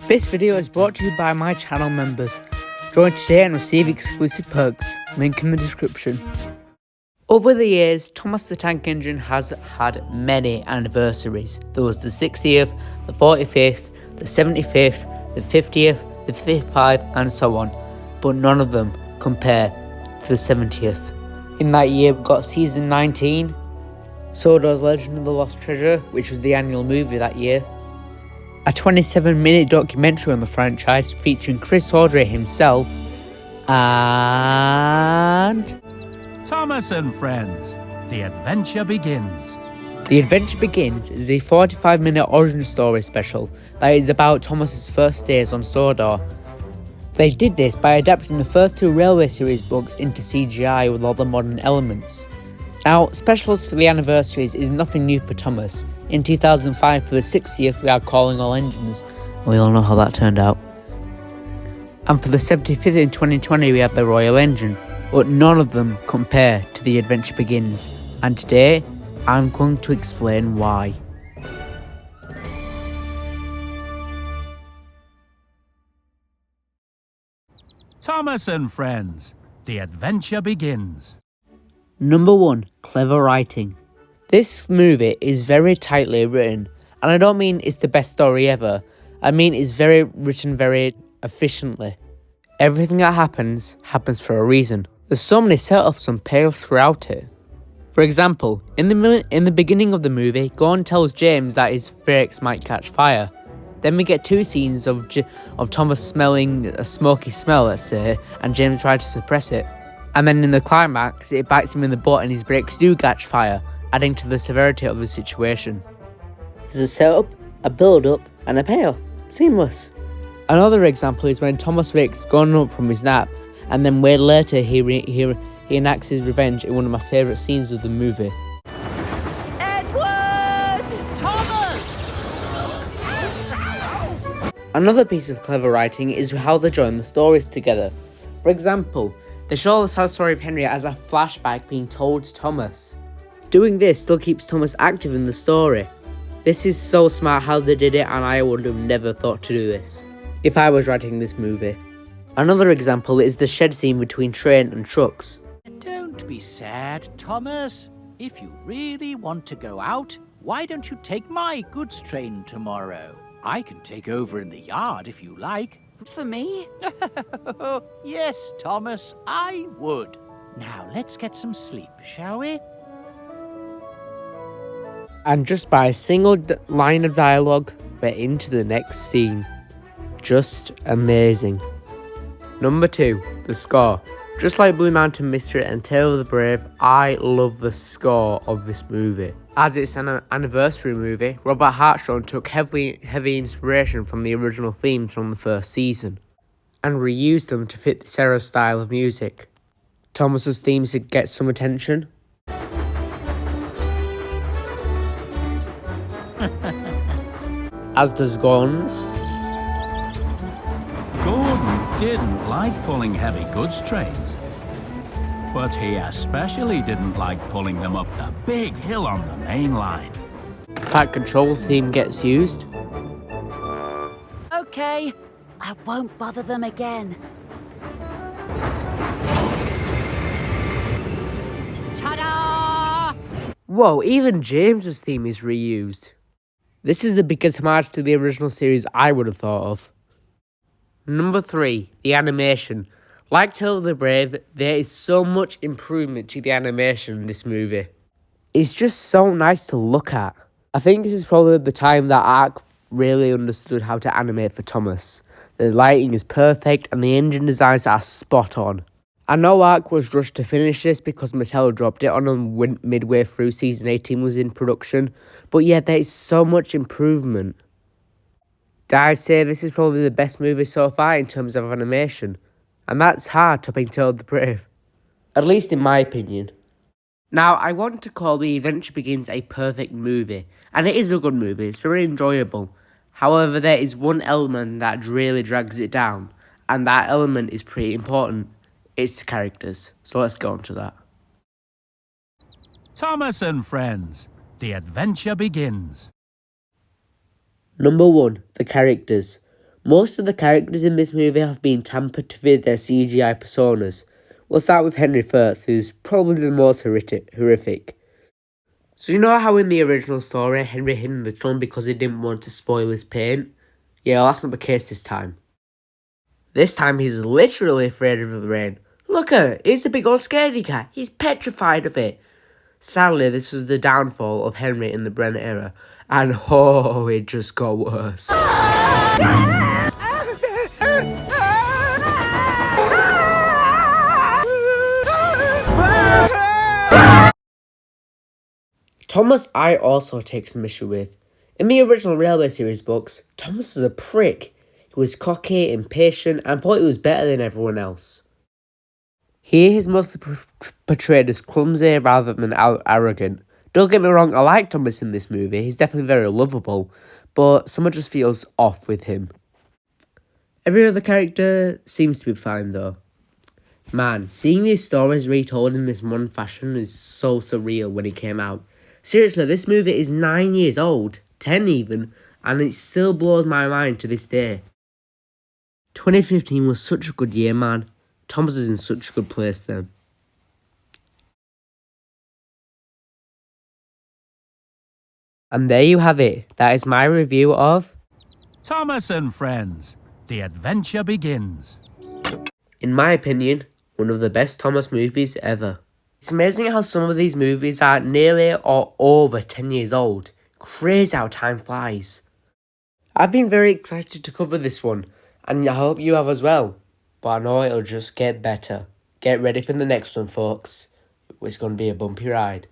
This video is brought to you by my channel members. Join today and receive exclusive perks, link in the description. Over the years, Thomas the Tank Engine has had many anniversaries. There was the 60th, the 45th, the 75th, the 50th, the 55th and so on, but none of them compare to the 70th. In that year we got season 19, Sodor's Legend of the Lost Treasure, which was the annual movie that year, a 27-minute documentary on the franchise featuring Chris Audrey himself, and Thomas and Friends, The Adventure Begins. The Adventure Begins is a 45-minute origin story special that is about Thomas's first days on Sodor. They did this by adapting the first two Railway series books into CGI with all the modern elements. Now, specials for the anniversaries is nothing new for Thomas. In 2005, for the 60th, we had Calling All Engines. We all know how that turned out. And for the 75th in 2020, we had the Royal Engine. But none of them compare to The Adventure Begins. And today, I'm going to explain why. Thomas and Friends, The Adventure Begins. Number 1. Clever writing. This movie is very tightly written, and I don't mean it's the best story ever, I mean it's written very efficiently. Everything that happens for a reason. There's so many setups and payoffs throughout it. For example, in the beginning of the movie, Gordon tells James that his brakes might catch fire. Then we get two scenes of Thomas smelling a smoky smell, let's say, and James tries to suppress it. And then in the climax, it bites him in the butt and his brakes do catch fire, adding to the severity of the situation. There's a setup, a build-up, and a payoff. Seamless. Another example is when Thomas wakes Gordon up from his nap, and then way later he enacts his revenge in one of my favourite scenes of the movie. Edward! Thomas! Another piece of clever writing is how they join the stories together. For example, they show the sad story of Henry as a flashback being told to Thomas. Doing this still keeps Thomas active in the story. This is so smart how they did it, and I would have never thought to do this if I was writing this movie. Another example is the shed scene between train and trucks. Don't be sad, Thomas. If you really want to go out, why don't you take my goods train tomorrow? I can take over in the yard if you like. For me? Yes, Thomas, I would. Now let's get some sleep, shall we? And just by a single line of dialogue, we're into the next scene. Just amazing. Number 2, the score. Just like Blue Mountain Mystery and Tale of the Brave, I love the score of this movie. As it's an anniversary movie, Robert Hartshorne took heavy inspiration from the original themes from the first season and reused them to fit this era's style of music. Thomas's themes get some attention. As does Gordon's. Gordon didn't like pulling heavy goods trains, but he especially didn't like pulling them up the big hill on the main line. Fat Control's theme gets used. Okay, I won't bother them again. Ta-da! Whoa, even James's theme is reused. This is the biggest homage to the original series I would have thought of. Number 3, the animation. Like Tale of the Brave, there is so much improvement to the animation in this movie. It's just so nice to look at. I think this is probably the time that ARC really understood how to animate for Thomas. The lighting is perfect and the engine designs are spot on. I know ARC was rushed to finish this because Mattel dropped it on them midway through season 18 was in production, but yeah, there is so much improvement. Dare I say this is probably the best movie so far in terms of animation, and that's hard topping Tale of the Brave. At least in my opinion. Now, I want to call The Adventure Begins a perfect movie, and it is a good movie, it's very enjoyable. However, there is one element that really drags it down, and that element is pretty important. It's the characters, so let's go on to that. Thomas and Friends, The Adventure Begins. Number 1, the characters. Most of the characters in this movie have been tampered to fit their CGI personas. We'll start with Henry first, who's probably the most horrific. So you know how in the original story, Henry hid in the tunnel because he didn't want to spoil his paint? Yeah, well, that's not the case this time. This time he's literally afraid of the rain. Look at it, he's a big old scaredy cat. He's petrified of it. Sadly, this was the downfall of Henry in the Brent era. And oh, it just got worse. Thomas I also take some issue with. In the original Railway series books, Thomas was a prick. He was cocky, impatient, and thought he was better than everyone else. Here he's mostly portrayed as clumsy rather than arrogant. Don't get me wrong, I like Thomas in this movie, he's definitely very lovable, but something just feels off with him. Every other character seems to be fine though. Man, seeing these stories retold in this modern fashion is so surreal when it came out. Seriously, this movie is 9 years old, 10 even, and it still blows my mind to this day. 2015 was such a good year, man. Thomas is in such a good place then. And there you have it. That is my review of Thomas and Friends, the adventure begins. In my opinion, one of the best Thomas movies ever. It's amazing how some of these movies are nearly or over 10 years old. Crazy how time flies. I've been very excited to cover this one, and I hope you have as well. But I know it'll just get better. Get ready for the next one, folks. It's going to be a bumpy ride.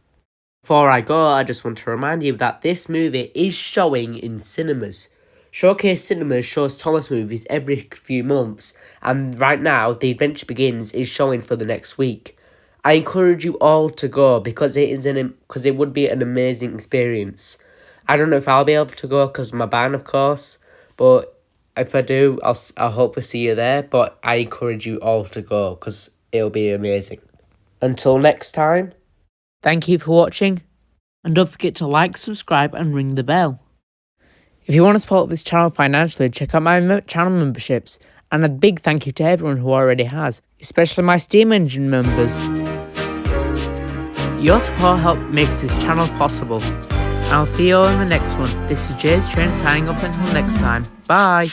Before I go, I just want to remind you that this movie is showing in cinemas. Showcase Cinemas shows Thomas movies every few months, and right now, The Adventure Begins is showing for the next week. I encourage you all to go because it would be an amazing experience. I don't know if I'll be able to go because of my band, of course, but if I do, I'll hope to see you there. But I encourage you all to go because it'll be amazing. Until next time, thank you for watching, and don't forget to like, subscribe, and ring the bell. If you want to support this channel financially, check out my channel memberships, and a big thank you to everyone who already has, especially my Steam Engine members. Your support help makes this channel possible. I'll see you all in the next one. This is Jay's Train signing off until next time. Bye!